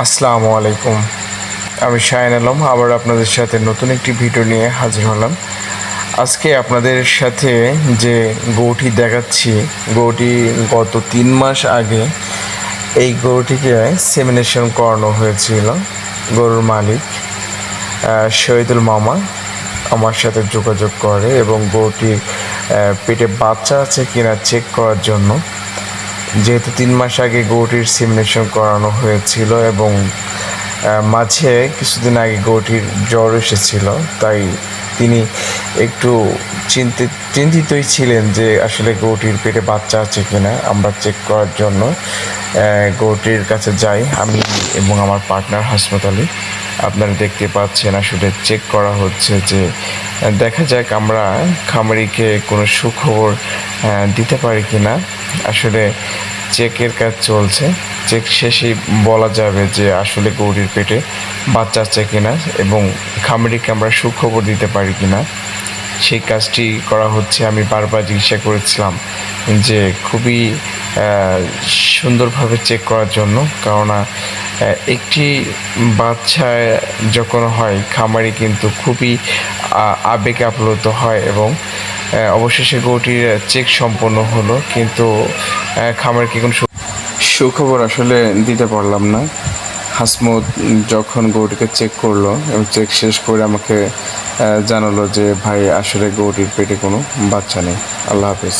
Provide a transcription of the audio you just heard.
আসসালামু আলাইকুম। আমি শাহিন আলম আবার আপনাদের সাথে নতুন একটি ভিডিও নিয়ে হাজির হলাম। আজকে আপনাদের সাথে যে গরুটি দেখাচ্ছি, গরুটি গত 3 মাস আগে এই গরুটিকে সেমিনেশন করানো হয়েছিল। গরুর মালিক শহীদুল মামা আমার সাথে যোগাযোগ করে এবং গরুটির পেটে বাচ্চা আছে কিনা চেক করার জন্য, যেহেতু 3 মাস আগে গরুটির সেমিনেশন করানো হয়েছিল এবং মাঝে কিছুদিন আগে গরুটির জ্বর এসেছিল, তাই তিনি একটু চিন্তিতই ছিলেন যে আসলে গরুটির পেটে বাচ্চা আছে কিনা। আমরা চেক করার জন্য গরুটির কাছে যাই, আমি এবং আমার পার্টনার হাসপাতালে। আপনারা দেখতে পাচ্ছেন আসলে চেক করা হচ্ছে যে দেখা যাক আমরা খামারিকে কোনো সুখবর দিতে পারি কিনা। আসলে চেকের কাজ চলছে, চেক শেষেই বলা যাবে যে আসলে গরুটির পেটে বাচ্চা আছে কিনা এবং খামারিকে আমরা সুখবর দিতে পারি কিনা। সেই কাজটি করা হচ্ছে। আমি বারবার জিজ্ঞাসা করেছিলাম যে খুবই সুন্দরভাবে চেক করার জন্য, কেননা একটি বাচ্চা যখন হয় খামারি কিন্তু খুবই আবেগে আপ্লুত হয় এবং অবশেষে গরুটির চেক সম্পন্ন হলো, কিন্তু খামারিকে কোনো সুখবর আসলে দিতে পারলাম না। হাসমত যখন গরুটিকে চেক করলো এবং চেক শেষ করে আমাকে জানালো যে ভাই আসলে গরুটির পেটে কোনো বাচ্চা নেই। আল্লাহ হাফেজ।